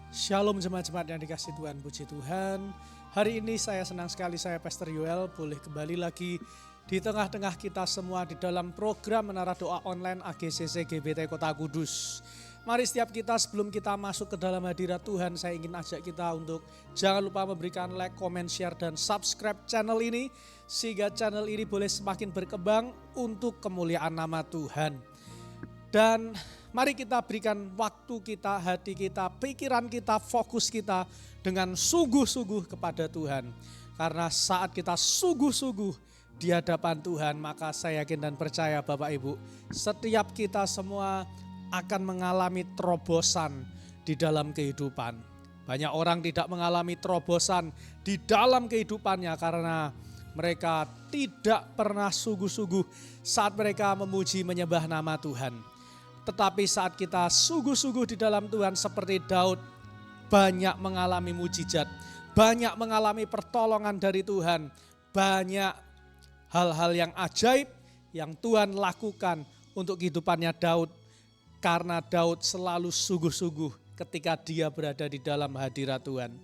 Shalom jemaat-jemaat yang dikasih Tuhan, puji Tuhan. Hari ini saya senang sekali, saya Pastor Yoel boleh kembali lagi di tengah-tengah kita semua di dalam program Menara Doa Online AGCC GBT Kota Kudus. Mari setiap kita sebelum kita masuk ke dalam hadirat Tuhan, saya ingin ajak kita untuk jangan lupa memberikan like, comment, share, dan subscribe channel ini. Sehingga channel ini boleh semakin berkembang untuk kemuliaan nama Tuhan. Dan mari kita berikan waktu kita, hati kita, pikiran kita, fokus kita dengan sungguh-sungguh kepada Tuhan. Karena saat kita sungguh-sungguh di hadapan Tuhan, maka saya yakin dan percaya Bapak Ibu, setiap kita semua akan mengalami terobosan di dalam kehidupan. Banyak orang tidak mengalami terobosan di dalam kehidupannya karena mereka tidak pernah sungguh-sungguh saat mereka memuji menyembah nama Tuhan. Tetapi saat kita sungguh-sungguh di dalam Tuhan seperti Daud, banyak mengalami mujizat, banyak mengalami pertolongan dari Tuhan, banyak hal-hal yang ajaib yang Tuhan lakukan untuk kehidupannya Daud. Karena Daud selalu sungguh-sungguh ketika dia berada di dalam hadirat Tuhan.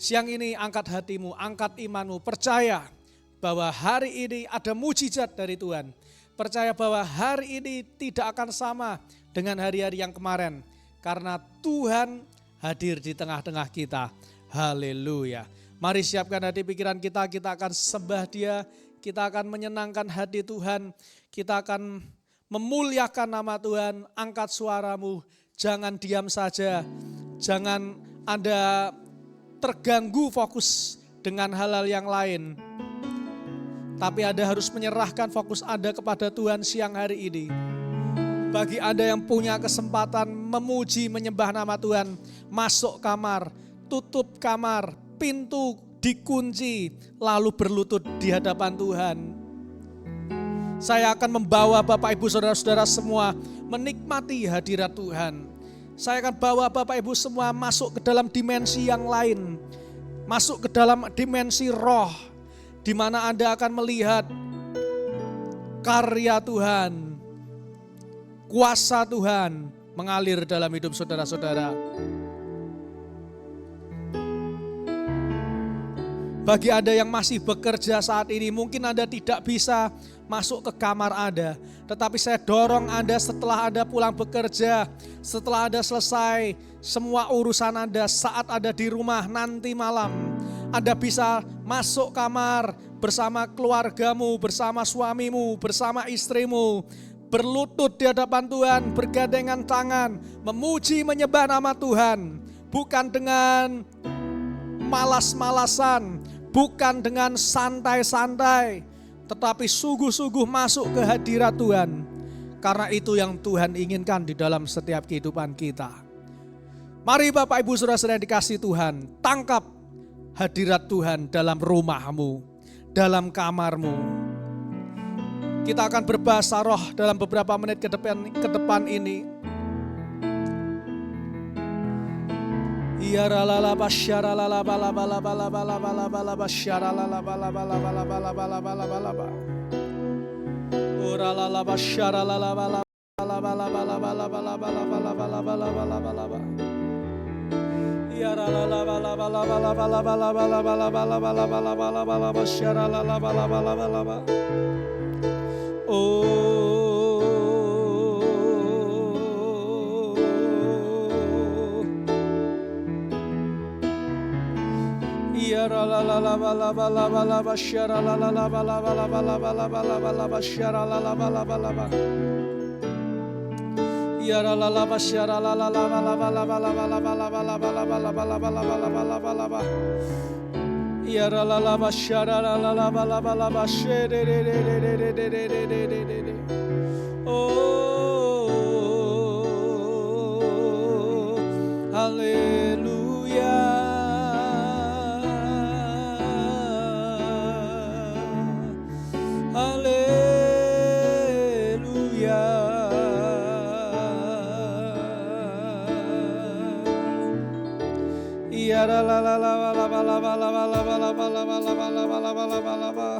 Siang ini angkat hatimu, angkat imanmu, percaya bahwa hari ini ada mujizat dari Tuhan. Percaya bahwa hari ini tidak akan sama dengan hari-hari yang kemarin. Karena Tuhan hadir di tengah-tengah kita. Haleluya. Mari siapkan hati pikiran kita akan sembah Dia. Kita akan menyenangkan hati Tuhan. Kita akan memuliakan nama Tuhan. Angkat suaramu, jangan diam saja. Jangan Anda terganggu fokus dengan hal-hal yang lain. Tapi Anda harus menyerahkan fokus Anda kepada Tuhan siang hari ini. Bagi Anda yang punya kesempatan memuji, menyembah nama Tuhan, masuk kamar, tutup kamar, pintu dikunci, lalu berlutut di hadapan Tuhan. Saya akan membawa Bapak Ibu Saudara-saudara semua menikmati hadirat Tuhan. Saya akan bawa Bapak Ibu semua masuk ke dalam dimensi yang lain, masuk ke dalam dimensi roh, di mana Anda akan melihat karya Tuhan, kuasa Tuhan mengalir dalam hidup saudara-saudara. Bagi Anda yang masih bekerja saat ini, mungkin Anda tidak bisa masuk ke kamar Anda. Tetapi saya dorong Anda setelah Anda pulang bekerja, setelah Anda selesai semua urusan Anda, saat Anda di rumah nanti malam, Anda bisa masuk kamar bersama keluargamu, bersama suamimu, bersama istrimu, berlutut di hadapan Tuhan, bergandengan tangan, memuji menyembah nama Tuhan, bukan dengan malas-malasan, bukan dengan santai-santai, tetapi sungguh-sungguh masuk ke hadirat Tuhan. Karena itu yang Tuhan inginkan di dalam setiap kehidupan kita. Mari Bapak Ibu Saudara-saudara yang dikasih Tuhan, tangkap hadirat Tuhan dalam rumahmu, dalam kamarmu. Kita akan berbahasa roh dalam beberapa menit ke depan ini. Ya ralala basyara lala bala bala bala bala bala bala basyara lala bala bala bala bala bala bala bala bala. Ora lala basyara lala bala bala bala bala bala bala bala bala bala bala bala bala bala. Ya ralala bala bala bala bala bala bala bala bala bala bala bala bala basyara lala bala bala bala bala. Oh. Ya la la la la la la la la la basyara la la la la la la la la la la la basyara la la la la la. Ya la la la basyara la la la la la la la la la la la la la la la. Ya la la la basyara la la la la la la basyere de de de de de de de de de. Oh, haleluya. Haleluya. Ya la la la la la la la la la la la la la la la la.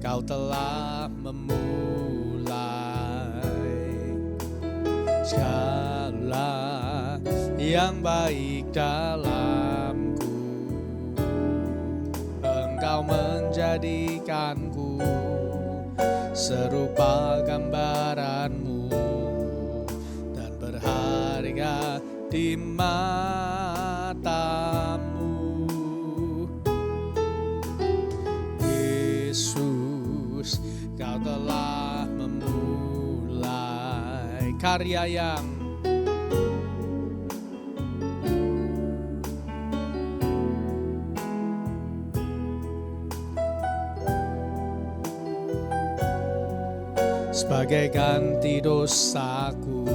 Kau telah memulai segala yang baik dalamku. Engkau menjadikanku serupa gambaranmu dan berharga di matamu. Yesus, kau telah memulai karya yang sebagai ganti dosaku,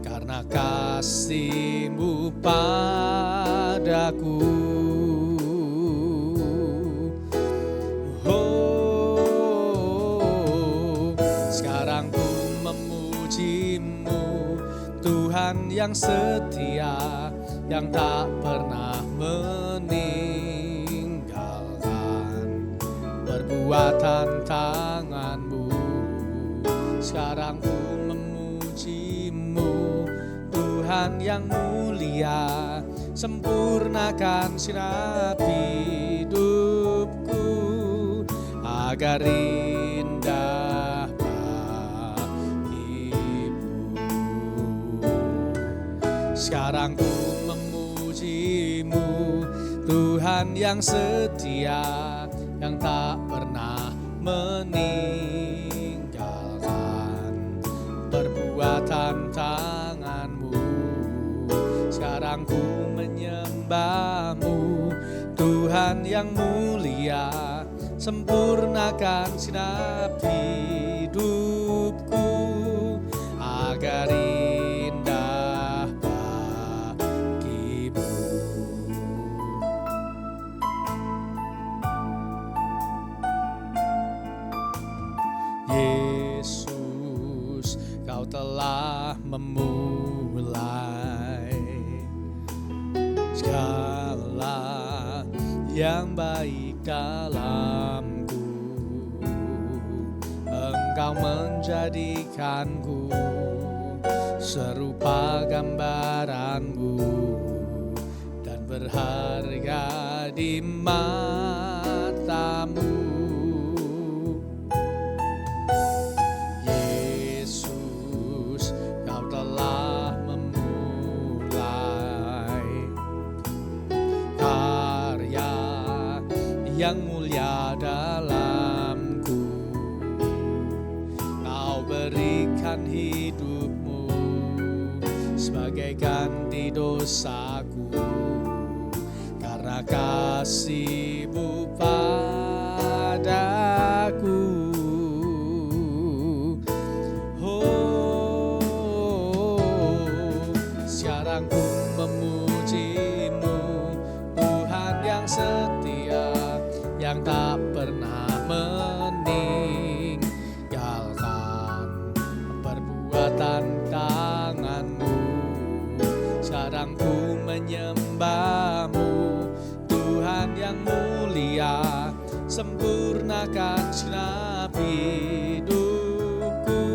karena kasih-Mu padaku. Oh, sekarang ku memuji-Mu, Tuhan yang setia, yang tak pernah meninggalkan perbuatan tangan-Mu. Sekarang ku memuji-Mu, Tuhan yang mulia, sempurnakan sinap hidupku agar indah bagimu. Sekarang ku memuji-Mu, Tuhan yang setia, yang tak pernah meninggalkan perbuatan tangan-Mu. Sekarang ku menyembah-Mu, Tuhan yang mulia, sempurnakan sinap hidupku agar indah bagimu. Yesus, kau telah memulai segala yang baik dalamku. Engkau menjadikanku serupa gambaran-Mu dan berharga di mata-Mu. Yesus, kau telah memulai karya yang mulia dalamku. Kau berikan hidup-Mu sebagai ganti dosaku, karena kasih-Mu padaku. Oh, sekarang ku memuji-Mu, Tuhan yang setia, yang tak pernah meninggalkan perbuatan tangan-Mu. Sekarang ku menyembah-Mu, Tuhan yang mulia, sempurnakan sinap hidupku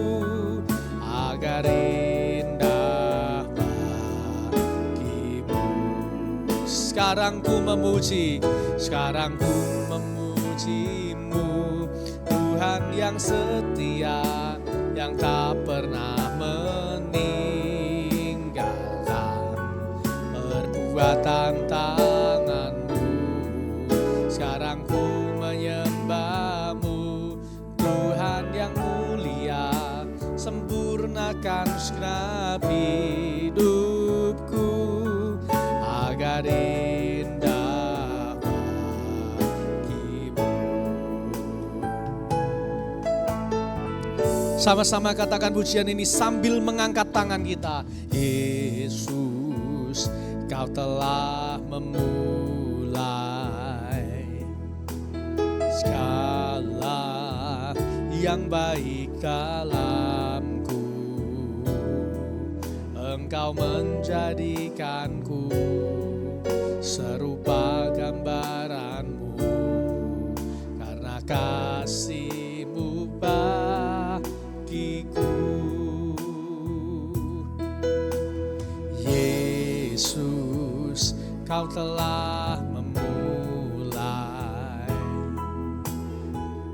agar indah bagimu. Sekarang ku memuji, sekarang ku memuji-Mu, Tuhan yang setia, yang tak pernah meninggalkan perbuatan tangan-Mu. Sekarang ku menyembah-Mu, Tuhan yang mulia, sempurnakan segenap hidupku agar indah bagimu. Sama-sama katakan pujian ini sambil mengangkat tangan kita. Yesus, kau telah memulai segala yang baik dalamku. Engkau menjadikanku serupa gambaran-Mu, karena telah memulai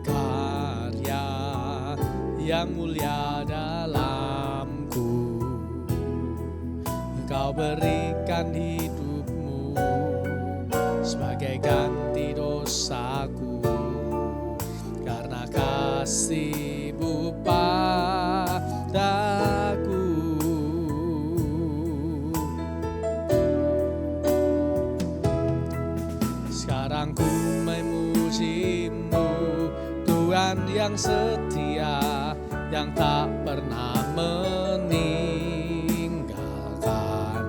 karya yang mulia dalamku. Engkau berikan hidupmu sebagai ganti dosaku, karena kasih-Mu padaku. Sekarang ku memuji-Mu, Tuhan yang setia, yang tak pernah meninggalkan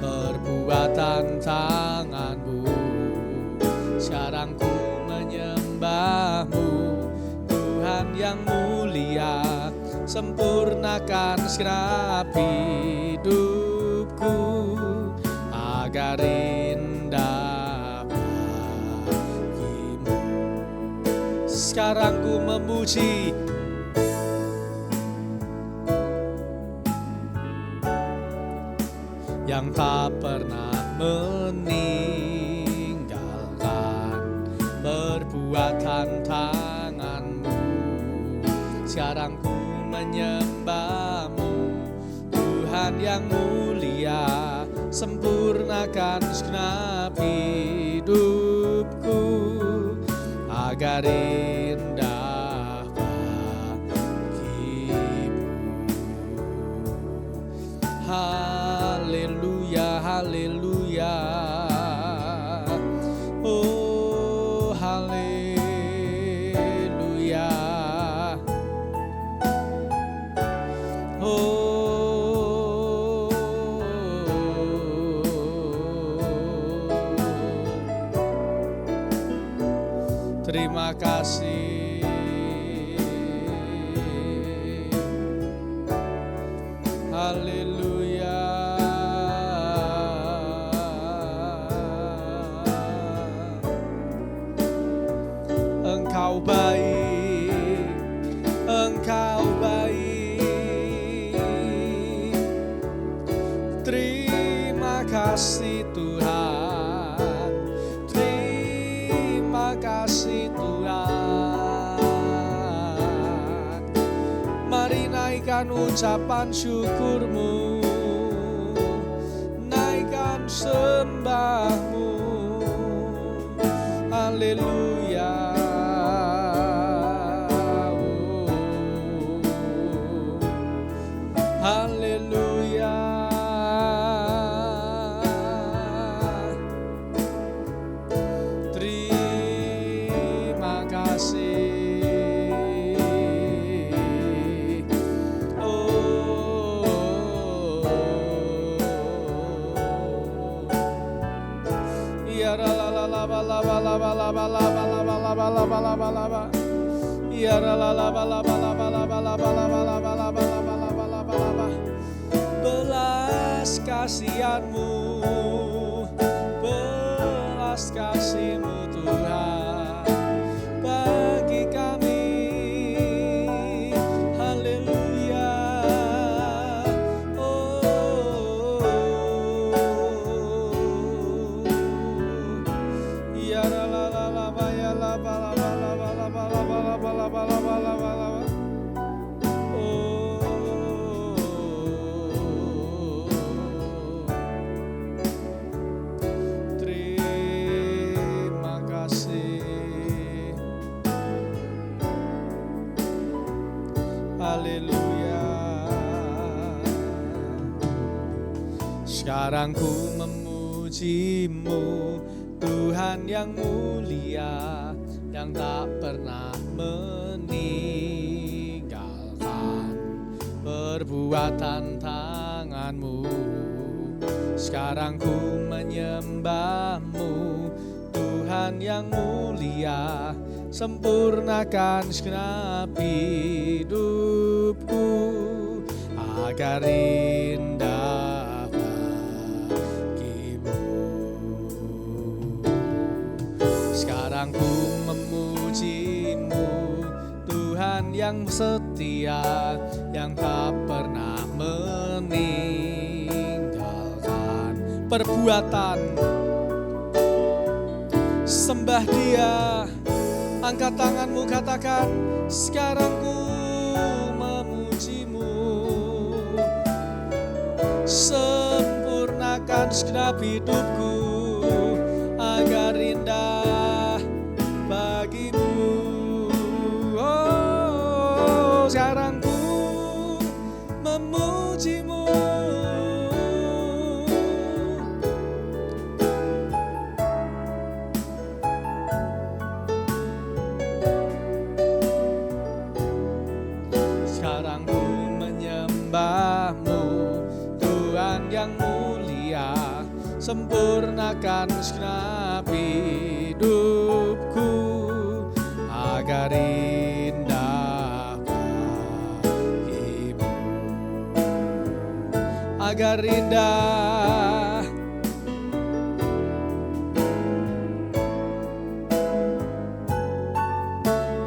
perbuatan tangan-Mu. Sekarang ku menyembah-Mu, Tuhan yang mulia, sempurnakan segenap hidupku agar indah bagi-Mu. Sekarang ku memuji yang tak pernah meninggalkan perbuatan tangan-Mu. Sekarang ku menyembah-Mu, Tuhan yang mulia, sempurnakan segenap hidupku agar indah bagi-Mu. Haleluya, haleluya. Oh, haleluya. Oh, terima kasih. Haleluya. Engkau baik, Engkau baik. Terima kasih Tuhan, terima kasih Tuhan. Mari naikkan ucapan syukur-Mu, naikkan sembah-Mu. Haleluya. Haleluya. Terima kasih. Oh, ya la la la la la la la la la la la la. Ya la la la la la la la la la. Belas kasihan-Mu, belas kasih-Mu Tuhan bagi kami. Haleluya. Oh, ya la la la la ya la la la la la. Haleluya. Sekarang ku memuji-Mu, Tuhan yang mulia, yang tak pernah meninggalkan perbuatan tangan-Mu. Sekarang ku menyembah-Mu, Tuhan yang mulia, sempurnakan segenap hidupku agar indah bagi-Mu. Sekarang ku memuji-Mu, Tuhan yang setia, yang tak pernah meninggalkan perbuatan Sembah Dia, angkat tanganmu, katakan, sekarang ku memujimu. Sempurnakan segenap hidupku agar indah bagimu. Oh, sekarang ku memujimu. Sekarang ku menyembahmu, Tuhan yang mulia. Sempurnakan segenap hidupku agar indah bagimu. Agar indah,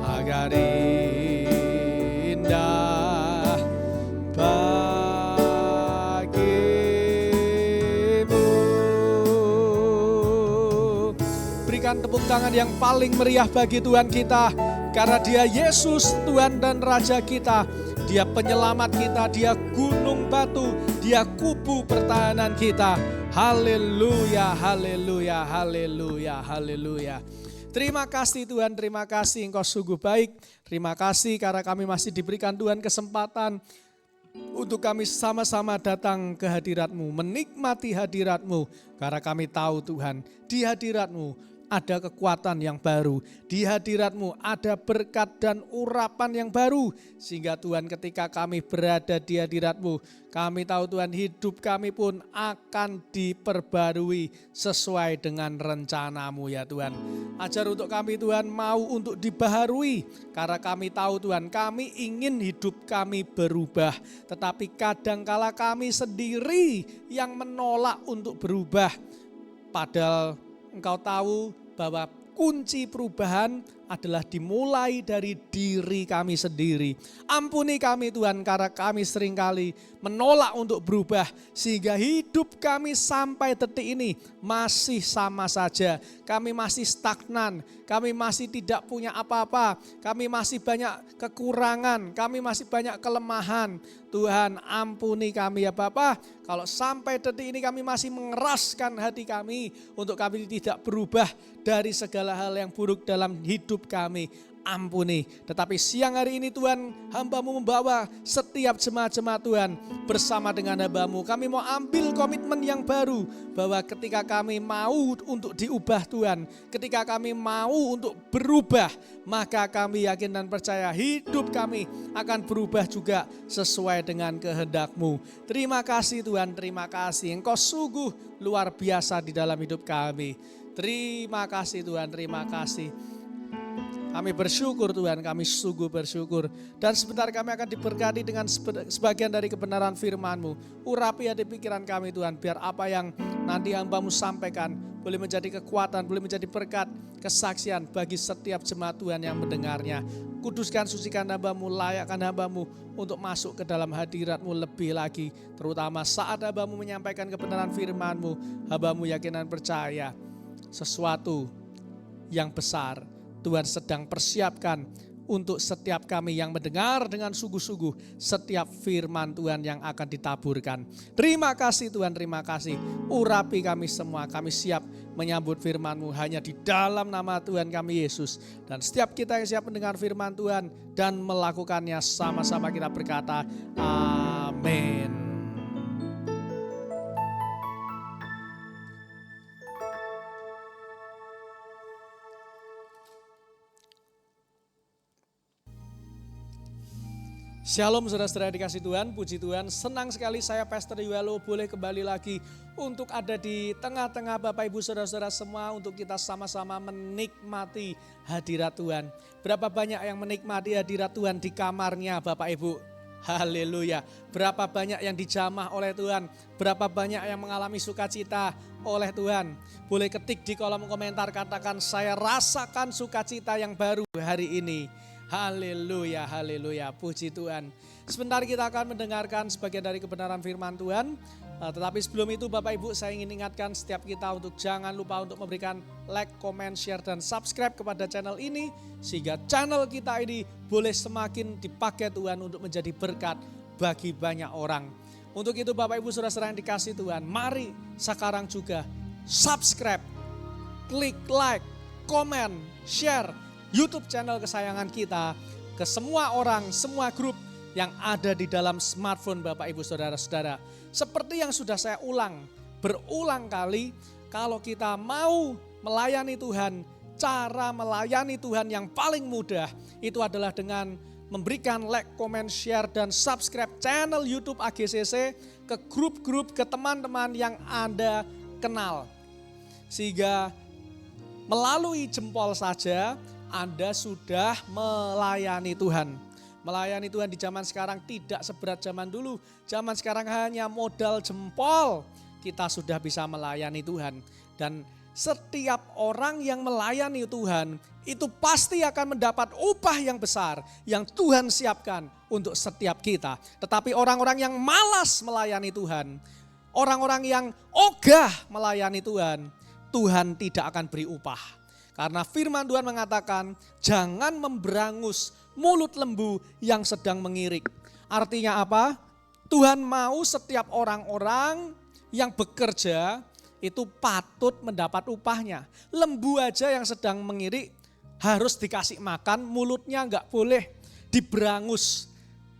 agar indah bagimu. Berikan tepuk tangan yang paling meriah bagi Tuhan kita, karena Dia Yesus, Tuhan dan Raja kita. Dia penyelamat kita, Dia gunung batu, Dia kubu pertahanan kita. Haleluya, haleluya, haleluya, haleluya. Terima kasih Tuhan, terima kasih Engkau sungguh baik. Terima kasih karena kami masih diberikan Tuhan kesempatan untuk kami sama-sama datang ke hadirat-Mu, menikmati hadirat-Mu. Karena kami tahu Tuhan, di hadirat-Mu ada kekuatan yang baru. Di hadirat-Mu ada berkat dan urapan yang baru. Sehingga Tuhan, ketika kami berada di hadirat-Mu, kami tahu Tuhan, hidup kami pun akan diperbarui sesuai dengan rencana-Mu ya Tuhan. Ajar untuk kami Tuhan, mau untuk dibaharui. Karena kami tahu Tuhan, kami ingin hidup kami berubah. Tetapi kadangkala kami sendiri yang menolak untuk berubah. Padahal Engkau tahu bahwa kunci perubahan adalah dimulai dari diri kami sendiri. Ampuni kami Tuhan, karena kami seringkali menolak untuk berubah. Sehingga hidup kami sampai detik ini masih sama saja. Kami masih stagnan, kami masih tidak punya apa-apa. Kami masih banyak kekurangan, kami masih banyak kelemahan. Tuhan, ampuni kami ya Bapa. Kalau sampai detik ini kami masih mengeraskan hati kami untuk kami tidak berubah dari segala hal yang buruk dalam hidup kami. Ampuni. Tetapi siang hari ini Tuhan, hamba-Mu membawa setiap jemaat-jemaat Tuhan bersama dengan hamba-Mu. Kami mau ambil komitmen yang baru bahwa ketika kami mau untuk diubah Tuhan, ketika kami mau untuk berubah, maka kami yakin dan percaya hidup kami akan berubah juga sesuai dengan kehendak-Mu. Terima kasih Tuhan, terima kasih. Engkau sungguh luar biasa di dalam hidup kami. Terima kasih Tuhan, terima kasih. Kami bersyukur Tuhan, kami sungguh bersyukur. Dan sebentar kami akan diberkati dengan sebagian dari kebenaran firman-Mu. Urapi hati pikiran kami Tuhan, biar apa yang nanti hamba-Mu sampaikan boleh menjadi kekuatan, boleh menjadi berkat, kesaksian bagi setiap jemaat Tuhan yang mendengarnya. Kuduskan, sucikan hamba-Mu, layakkan hamba-Mu untuk masuk ke dalam hadirat-Mu lebih lagi. Terutama saat hamba-Mu menyampaikan kebenaran firman-Mu, hamba-Mu yakin dan percaya sesuatu yang besar Tuhan sedang persiapkan untuk setiap kami yang mendengar dengan sungguh-sungguh setiap firman Tuhan yang akan ditaburkan. Terima kasih Tuhan, terima kasih. Urapi kami semua, kami siap menyambut firman-Mu hanya di dalam nama Tuhan kami Yesus. Dan setiap kita yang siap mendengar firman Tuhan dan melakukannya, sama-sama kita berkata, amin. Shalom saudara-saudara dikasih Tuhan, puji Tuhan. Senang sekali saya Pastor Yuelo boleh kembali lagi untuk ada di tengah-tengah Bapak Ibu saudara-saudara semua untuk kita sama-sama menikmati hadirat Tuhan. Berapa banyak yang menikmati hadirat Tuhan di kamarnya Bapak Ibu? Haleluya. Berapa banyak yang dijamah oleh Tuhan? Berapa banyak yang mengalami sukacita oleh Tuhan? Boleh ketik di kolom komentar, katakan saya rasakan sukacita yang baru hari ini. Haleluya, haleluya, puji Tuhan. Sebentar kita akan mendengarkan sebagian dari kebenaran firman Tuhan. Tetapi sebelum itu Bapak Ibu, saya ingin ingatkan setiap kita untuk jangan lupa untuk memberikan like, comment, share, dan subscribe kepada channel ini. Sehingga channel kita ini boleh semakin dipakai Tuhan untuk menjadi berkat bagi banyak orang. Untuk itu Bapak Ibu Saudara-saudara yang dikasihi Tuhan, mari sekarang juga subscribe, klik like, comment, share YouTube channel kesayangan kita ke semua orang, semua grup yang ada di dalam smartphone Bapak Ibu Saudara-saudara. Seperti yang sudah saya berulang kali, kalau kita mau melayani Tuhan, cara melayani Tuhan yang paling mudah itu adalah dengan memberikan like, comment, share, dan subscribe channel YouTube AGCC ke grup-grup, ke teman-teman yang Anda kenal. Sehingga melalui jempol saja Anda sudah melayani Tuhan. Melayani Tuhan di zaman sekarang tidak seberat zaman dulu. Zaman sekarang hanya modal jempol kita sudah bisa melayani Tuhan. Dan setiap orang yang melayani Tuhan itu pasti akan mendapat upah yang besar yang Tuhan siapkan untuk setiap kita. Tetapi orang-orang yang malas melayani Tuhan, orang-orang yang ogah melayani Tuhan, Tuhan tidak akan beri upah. Karena firman Tuhan mengatakan jangan memberangus mulut lembu yang sedang mengirik. Artinya apa? Tuhan mau setiap orang-orang yang bekerja itu patut mendapat upahnya. Lembu aja yang sedang mengirik harus dikasih makan, mulutnya enggak boleh diberangus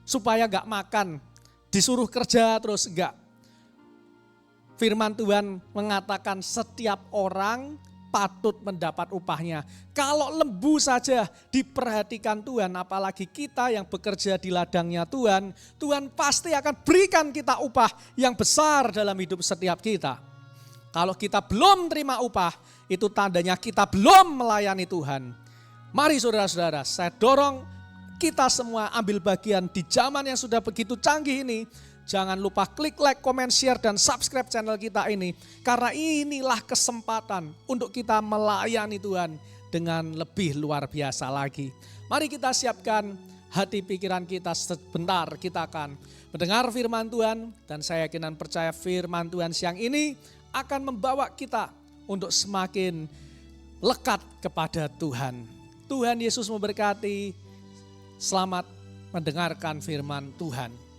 supaya enggak makan. Disuruh kerja terus enggak. Firman Tuhan mengatakan setiap orang patut mendapat upahnya. Kalau lembu saja diperhatikan Tuhan, apalagi kita yang bekerja di ladangnya Tuhan, Tuhan pasti akan berikan kita upah yang besar dalam hidup setiap kita. Kalau kita belum terima upah, itu tandanya kita belum melayani Tuhan. Mari saudara-saudara, saya dorong kita semua ambil bagian di zaman yang sudah begitu canggih ini. Jangan lupa klik like, comment, share, dan subscribe channel kita ini. Karena inilah kesempatan untuk kita melayani Tuhan dengan lebih luar biasa lagi. Mari kita siapkan hati pikiran kita sebentar. Kita akan mendengar firman Tuhan. Dan saya yakin dan percaya firman Tuhan siang ini akan membawa kita untuk semakin lekat kepada Tuhan. Tuhan Yesus memberkati. Selamat mendengarkan firman Tuhan.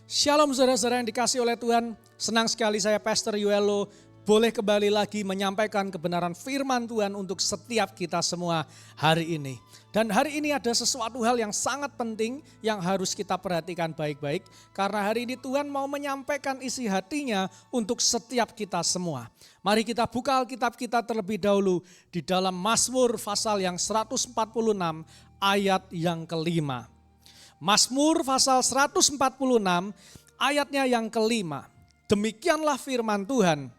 Shalom saudara-saudara yang dikasih oleh Tuhan, senang sekali saya Pastor Yuelo boleh kembali lagi menyampaikan kebenaran firman Tuhan untuk setiap kita semua hari ini. Dan hari ini ada sesuatu hal yang sangat penting yang harus kita perhatikan baik-baik. Karena hari ini Tuhan mau menyampaikan isi hatinya untuk setiap kita semua. Mari kita buka Alkitab kita terlebih dahulu di dalam Mazmur pasal yang 146 ayat yang kelima. Mazmur pasal 146 ayatnya yang kelima. Demikianlah firman Tuhan.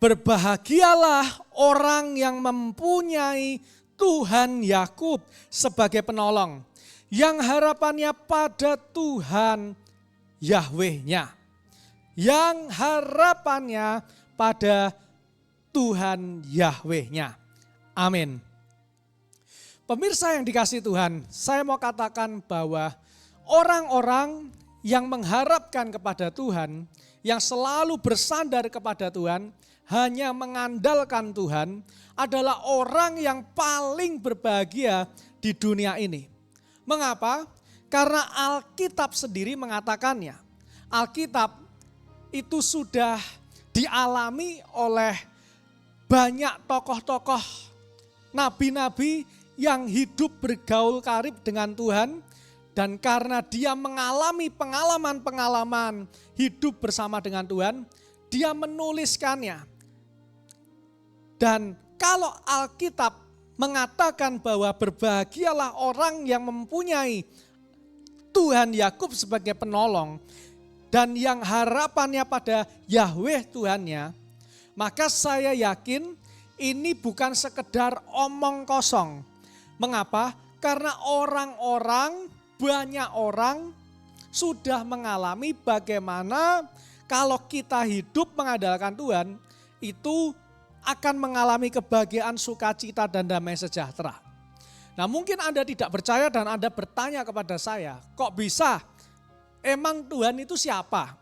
Berbahagialah orang yang mempunyai Tuhan Yakub sebagai penolong, yang harapannya pada Tuhan Yahweh-nya. Yang harapannya pada Tuhan Yahweh-nya. Amin. Pemirsa yang dikasihi Tuhan, saya mau katakan bahwa orang-orang yang mengharapkan kepada Tuhan, yang selalu bersandar kepada Tuhan, hanya mengandalkan Tuhan adalah orang yang paling berbahagia di dunia ini. Mengapa? Karena Alkitab sendiri mengatakannya. Alkitab itu sudah dialami oleh banyak tokoh-tokoh nabi-nabi yang hidup bergaul karib dengan Tuhan. Dan karena dia mengalami pengalaman-pengalaman hidup bersama dengan Tuhan, dia menuliskannya. Dan kalau Alkitab mengatakan bahwa berbahagialah orang yang mempunyai Tuhan Yakub sebagai penolong dan yang harapannya pada Yahweh Tuhannya, maka saya yakin ini bukan sekedar omong kosong. Mengapa? Karena banyak orang sudah mengalami bagaimana kalau kita hidup mengandalkan Tuhan, itu akan mengalami kebahagiaan, sukacita, dan damai sejahtera. Nah, mungkin Anda tidak percaya dan Anda bertanya kepada saya, kok bisa? Emang Tuhan itu siapa?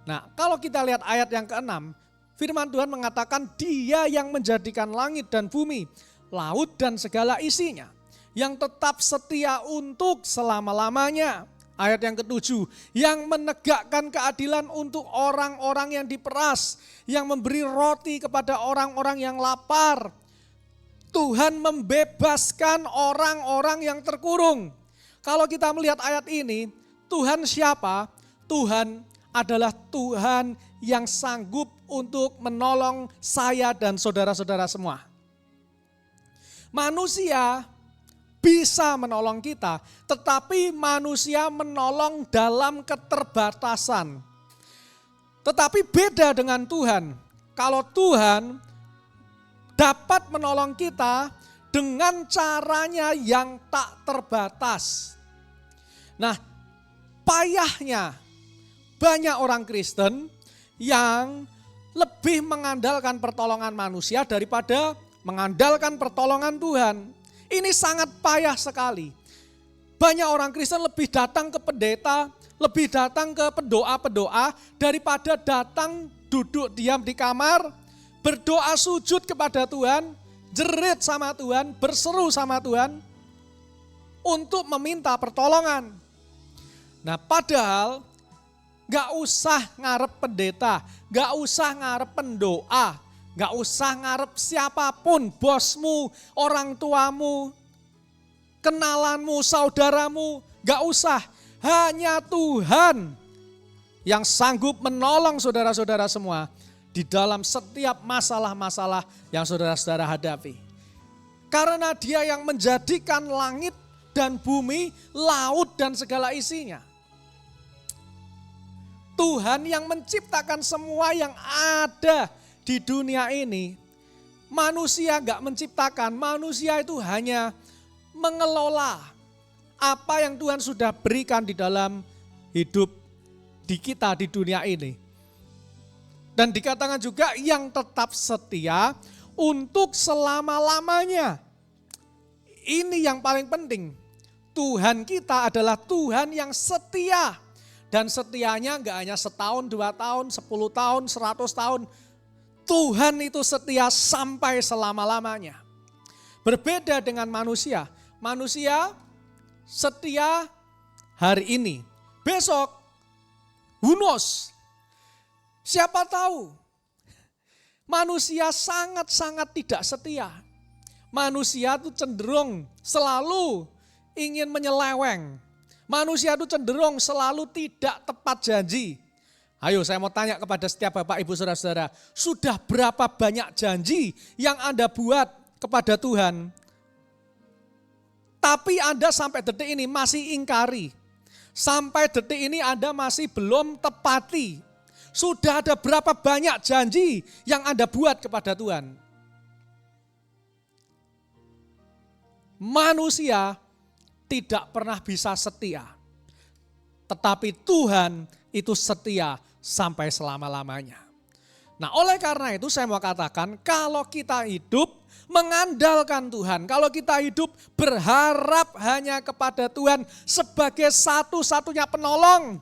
Nah, kalau kita lihat ayat yang ke-6, firman Tuhan mengatakan Dia yang menjadikan langit dan bumi, laut dan segala isinya, yang tetap setia untuk selama-lamanya. Ayat yang ke-7, yang menegakkan keadilan untuk orang-orang yang diperas, yang memberi roti kepada orang-orang yang lapar. Tuhan membebaskan orang-orang yang terkurung. Kalau kita melihat ayat ini, Tuhan siapa? Tuhan adalah Tuhan yang sanggup untuk menolong saya dan saudara-saudara semua. Manusia bisa menolong kita, tetapi manusia menolong dalam keterbatasan. Tetapi beda dengan Tuhan. Kalau Tuhan dapat menolong kita dengan caranya yang tak terbatas. Nah, payahnya banyak orang Kristen yang lebih mengandalkan pertolongan manusia daripada mengandalkan pertolongan Tuhan. Ini sangat payah sekali. Banyak orang Kristen lebih datang ke pendeta, lebih datang ke pendoa-pendoa daripada datang duduk diam di kamar, berdoa sujud kepada Tuhan, jerit sama Tuhan, berseru sama Tuhan untuk meminta pertolongan. Nah, padahal gak usah ngarep pendeta, gak usah ngarep pendoa, gak usah ngarep siapapun, bosmu, orang tuamu, kenalanmu, saudaramu, gak usah. Hanya Tuhan yang sanggup menolong saudara-saudara semua di dalam setiap masalah-masalah yang saudara-saudara hadapi. Karena Dia yang menjadikan langit dan bumi, laut dan segala isinya. Tuhan yang menciptakan semua yang ada di dunia ini. Manusia gak menciptakan, manusia itu hanya mengelola apa yang Tuhan sudah berikan di dalam hidup di kita di dunia ini. Dan dikatakan juga yang tetap setia untuk selama-lamanya. Ini yang paling penting. Tuhan kita adalah Tuhan yang setia. Dan setianya enggak hanya setahun, 2 tahun, 10 tahun, 100 tahun. Tuhan itu setia sampai selama-lamanya. Berbeda dengan manusia. Manusia setia hari ini. Besok, who knows? Siapa tahu? Manusia sangat-sangat tidak setia. Manusia itu cenderung selalu ingin menyeleweng. Manusia itu cenderung selalu tidak tepat janji. Ayo saya mau tanya kepada setiap Bapak Ibu Saudara-saudara, sudah berapa banyak janji yang Anda buat kepada Tuhan? Tapi Anda sampai detik ini masih ingkari. Sampai detik ini Anda masih belum tepati. Sudah ada berapa banyak janji yang Anda buat kepada Tuhan? Manusia tidak pernah bisa setia. Tetapi Tuhan itu setia sampai selama-lamanya. Nah, oleh karena itu saya mau katakan, kalau kita hidup mengandalkan Tuhan, kalau kita hidup berharap hanya kepada Tuhan sebagai satu-satunya penolong,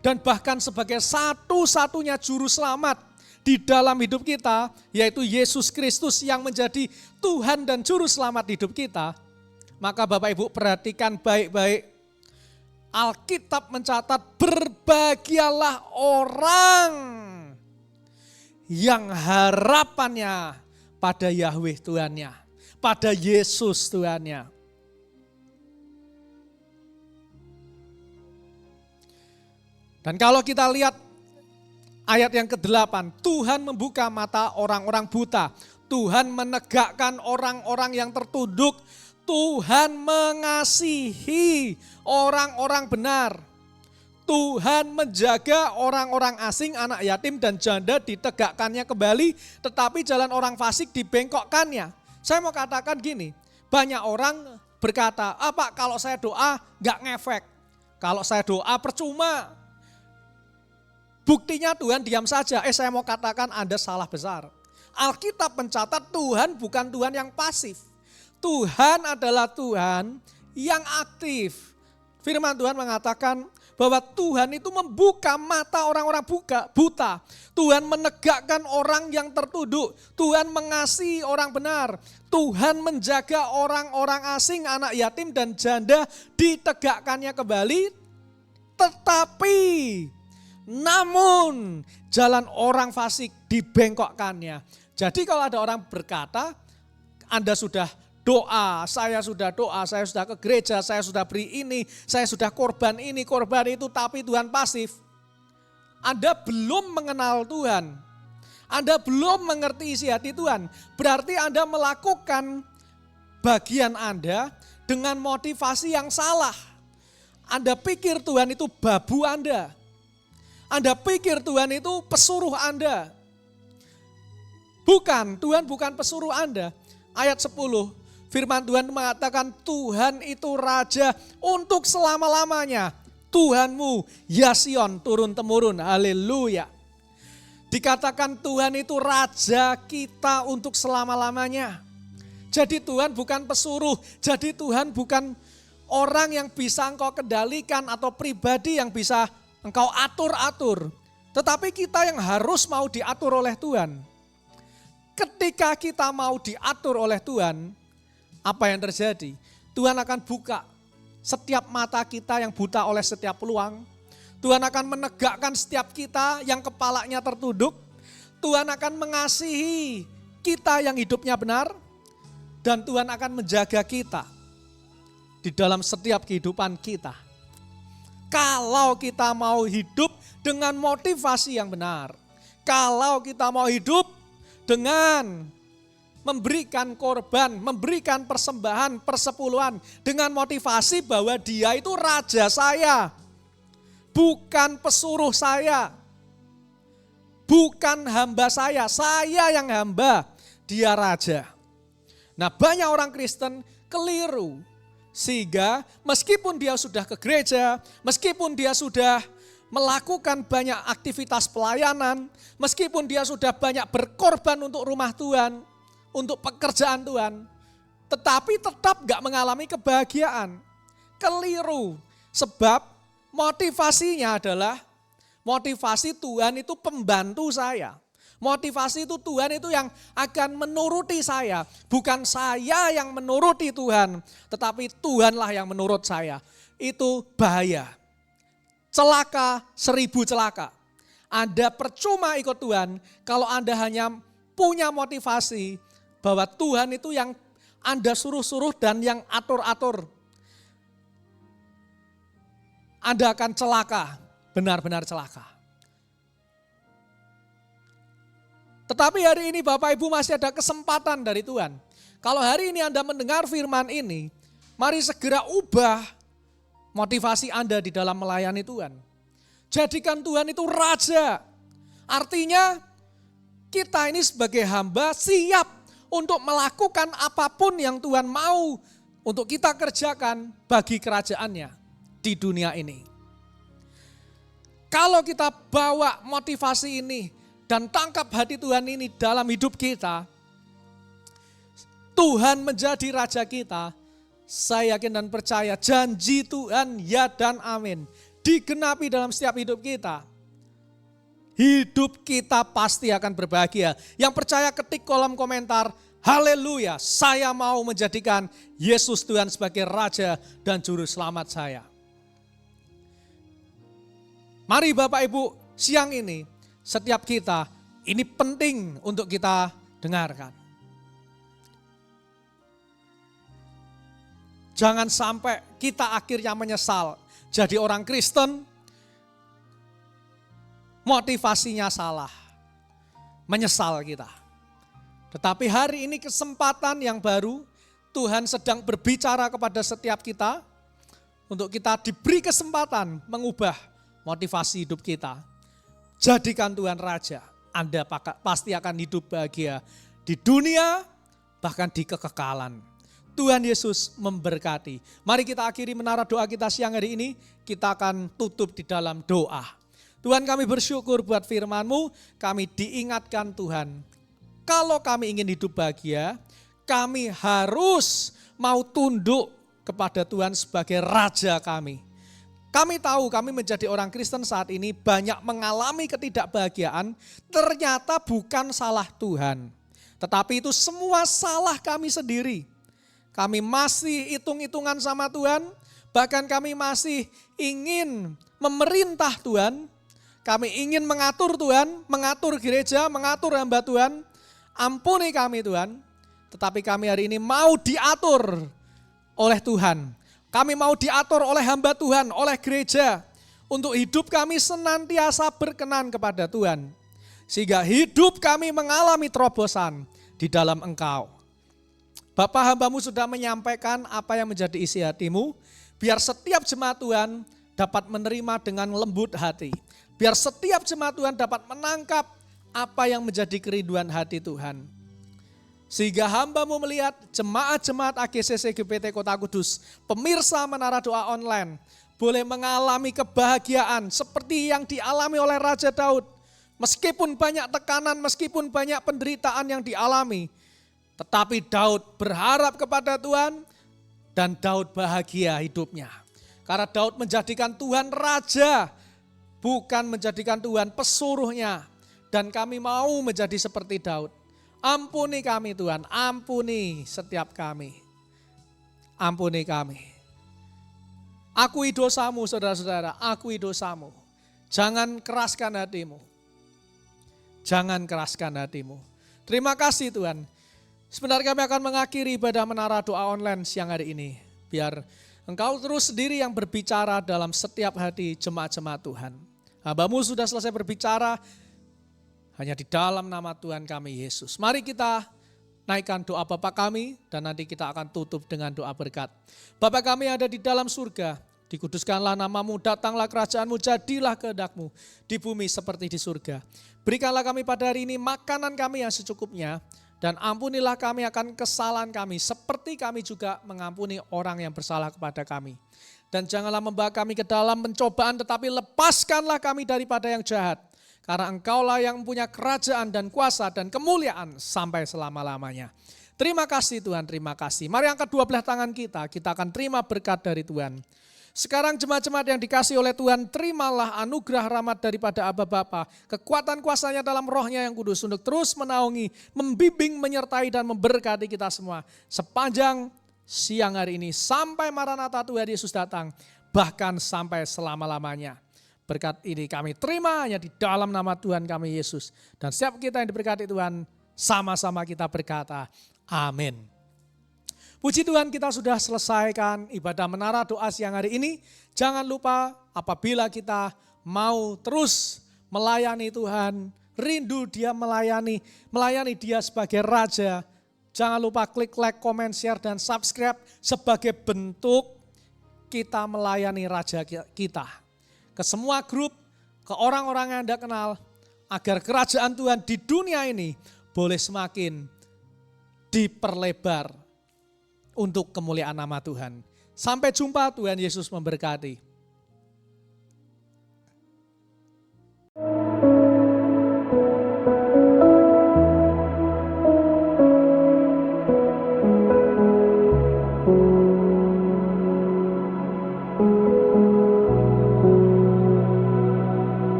dan bahkan sebagai satu-satunya juru selamat di dalam hidup kita, yaitu Yesus Kristus yang menjadi Tuhan dan juru selamat hidup kita, maka Bapak Ibu perhatikan baik-baik. Alkitab mencatat berbahagialah orang yang harapannya pada Yahweh Tuhannya, pada Yesus Tuhannya. Dan kalau kita lihat ayat yang ke-8, Tuhan membuka mata orang-orang buta. Tuhan menegakkan orang-orang yang tertunduk. Tuhan mengasihi orang-orang benar. Tuhan menjaga orang-orang asing, anak yatim dan janda ditegakkannya kembali, tetapi jalan orang fasik dibengkokkannya. Saya mau katakan gini, banyak orang berkata, apa kalau saya doa nggak ngefek, kalau saya doa percuma. Buktinya Tuhan diam saja. Saya mau katakan Anda salah besar. Alkitab mencatat Tuhan bukan Tuhan yang pasif. Tuhan adalah Tuhan yang aktif. Firman Tuhan mengatakan bahwa Tuhan itu membuka mata orang-orang buta. Tuhan menegakkan orang yang tertunduk. Tuhan mengasihi orang benar. Tuhan menjaga orang-orang asing, anak yatim dan janda ditegakkannya kembali. Tetapi namun jalan orang fasik dibengkokkannya. Jadi kalau ada orang berkata, Anda sudah doa, saya sudah ke gereja, saya sudah beri ini, saya sudah korban ini, korban itu, tapi Tuhan pasif. Anda belum mengenal Tuhan. Anda belum mengerti isi hati Tuhan. Berarti Anda melakukan bagian Anda dengan motivasi yang salah. Anda pikir Tuhan itu babu Anda. Anda pikir Tuhan itu pesuruh Anda. Bukan, Tuhan bukan pesuruh Anda. Ayat 10, firman Tuhan mengatakan Tuhan itu raja untuk selama-lamanya. Tuhanmu, ya Sion, turun-temurun, haleluya. Dikatakan Tuhan itu raja kita untuk selama-lamanya. Jadi Tuhan bukan pesuruh, jadi Tuhan bukan orang yang bisa engkau kendalikan atau pribadi yang bisa engkau atur-atur. Tetapi kita yang harus mau diatur oleh Tuhan. Ketika kita mau diatur oleh Tuhan, apa yang terjadi? Tuhan akan buka setiap mata kita yang buta oleh setiap peluang. Tuhan akan menegakkan setiap kita yang kepalanya tertunduk. Tuhan akan mengasihi kita yang hidupnya benar. Dan Tuhan akan menjaga kita di dalam setiap kehidupan kita. Kalau kita mau hidup dengan motivasi yang benar. Kalau kita mau hidup dengan memberikan korban, memberikan persembahan, persepuluhan. Dengan motivasi bahwa dia itu raja saya. Bukan pesuruh saya. Bukan hamba saya yang hamba. Dia raja. Nah, banyak orang Kristen keliru. Sehingga meskipun dia sudah ke gereja, meskipun dia sudah melakukan banyak aktivitas pelayanan, meskipun dia sudah banyak berkorban untuk rumah Tuhan, untuk pekerjaan Tuhan, tetapi tetap gak mengalami kebahagiaan. Keliru, sebab motivasinya adalah motivasi Tuhan itu pembantu saya. Motivasi itu Tuhan itu yang akan menuruti saya. Bukan saya yang menuruti Tuhan, tetapi Tuhanlah yang menurut saya. Itu bahaya. Celaka 1000 celaka. Anda percuma ikut Tuhan kalau Anda hanya punya motivasi bahwa Tuhan itu yang Anda suruh-suruh dan yang atur-atur. Anda akan celaka, benar-benar celaka. Tetapi hari ini Bapak Ibu masih ada kesempatan dari Tuhan. Kalau hari ini Anda mendengar firman ini, mari segera ubah motivasi Anda di dalam melayani Tuhan. Jadikan Tuhan itu raja. Artinya kita ini sebagai hamba siap untuk melakukan apapun yang Tuhan mau untuk kita kerjakan bagi kerajaannya di dunia ini. Kalau kita bawa motivasi ini dan tangkap hati Tuhan ini dalam hidup kita, Tuhan menjadi raja kita, saya yakin dan percaya janji Tuhan ya dan amin digenapi dalam setiap hidup kita. Hidup kita pasti akan berbahagia. Yang percaya ketik kolom komentar, haleluya, saya mau menjadikan Yesus Tuhan sebagai Raja dan Juru Selamat saya. Mari Bapak Ibu, siang ini setiap kita, ini penting untuk kita dengarkan. Jangan sampai kita akhirnya menyesal jadi orang Kristen, motivasinya salah, menyesal kita. Tetapi hari ini kesempatan yang baru, Tuhan sedang berbicara kepada setiap kita, untuk kita diberi kesempatan mengubah motivasi hidup kita. Jadikan Tuhan Raja, Anda pasti akan hidup bahagia di dunia, bahkan di kekekalan. Tuhan Yesus memberkati. Mari kita akhiri menara doa kita siang hari ini. Kita akan tutup di dalam doa. Tuhan, kami bersyukur buat firman-Mu. Kami diingatkan Tuhan, kalau kami ingin hidup bahagia, kami harus mau tunduk kepada Tuhan sebagai Raja kami. Kami tahu kami menjadi orang Kristen saat ini banyak mengalami ketidakbahagiaan, ternyata bukan salah Tuhan. Tetapi itu semua salah kami sendiri. Kami masih hitung-hitungan sama Tuhan, bahkan kami masih ingin memerintah Tuhan, kami ingin mengatur Tuhan, mengatur gereja, mengatur hamba Tuhan. Ampuni kami Tuhan, tetapi kami hari ini mau diatur oleh Tuhan. Kami mau diatur oleh hamba Tuhan, oleh gereja, untuk hidup kami senantiasa berkenan kepada Tuhan. Sehingga hidup kami mengalami terobosan di dalam Engkau. Bapak, hamba-Mu sudah menyampaikan apa yang menjadi isi hati-Mu, biar setiap jemaat Tuhan dapat menerima dengan lembut hati. Biar setiap jemaat Tuhan dapat menangkap apa yang menjadi kerinduan hati Tuhan. Sehingga hamba-Mu melihat jemaat-jemaat AGCC GPT Kota Kudus, pemirsa Menara Doa Online, boleh mengalami kebahagiaan seperti yang dialami oleh Raja Daud. Meskipun banyak tekanan, meskipun banyak penderitaan yang dialami, tetapi Daud berharap kepada Tuhan dan Daud bahagia hidupnya. Karena Daud menjadikan Tuhan Raja, bukan menjadikan Tuhan pesuruhnya. Dan kami mau menjadi seperti Daud. Ampuni kami Tuhan, ampuni setiap kami. Ampuni kami. Akui dosamu saudara-saudara, akui dosamu. Jangan keraskan hatimu. Jangan keraskan hatimu. Terima kasih Tuhan. Sebentar kami akan mengakhiri ibadah Menara Doa Online siang hari ini. Biar Engkau terus sendiri yang berbicara dalam setiap hati jemaat-jemaat Tuhan. Hamba-Mu sudah selesai berbicara hanya di dalam nama Tuhan kami Yesus. Mari kita naikkan doa Bapa kami dan nanti kita akan tutup dengan doa berkat. Bapa kami yang ada di dalam surga, dikuduskanlah nama-Mu, datanglah kerajaan-Mu, jadilah kehendak-Mu di bumi seperti di surga. Berikanlah kami pada hari ini makanan kami yang secukupnya, dan ampunilah kami akan kesalahan kami, seperti kami juga mengampuni orang yang bersalah kepada kami. Dan janganlah membawa kami ke dalam pencobaan, tetapi lepaskanlah kami daripada yang jahat. Karena Engkaulah yang punya kerajaan dan kuasa dan kemuliaan sampai selama-lamanya. Terima kasih Tuhan, terima kasih. Mari angkat dua belah tangan kita akan terima berkat dari Tuhan. Sekarang jemaat-jemaat yang dikasih oleh Tuhan, terimalah anugerah rahmat daripada Aba Bapa, kekuatan kuasanya dalam rohnya yang kudus untuk terus menaungi, membimbing, menyertai dan memberkati kita semua. Sepanjang siang hari ini sampai Maranatha Tuhan Yesus datang, bahkan sampai selama-lamanya. Berkat ini kami terima hanya di dalam nama Tuhan kami Yesus. Dan setiap kita yang diberkati Tuhan, sama-sama kita berkata, amin. Puji Tuhan, kita sudah selesaikan ibadah Menara Doa siang hari ini. Jangan lupa apabila kita mau terus melayani Tuhan, rindu Dia melayani Dia sebagai Raja. Jangan lupa klik like, comment, share, dan subscribe sebagai bentuk kita melayani Raja kita. Ke semua grup, ke orang-orang yang Anda kenal, agar kerajaan Tuhan di dunia ini boleh semakin diperlebar untuk kemuliaan nama Tuhan. Sampai jumpa, Tuhan Yesus memberkati.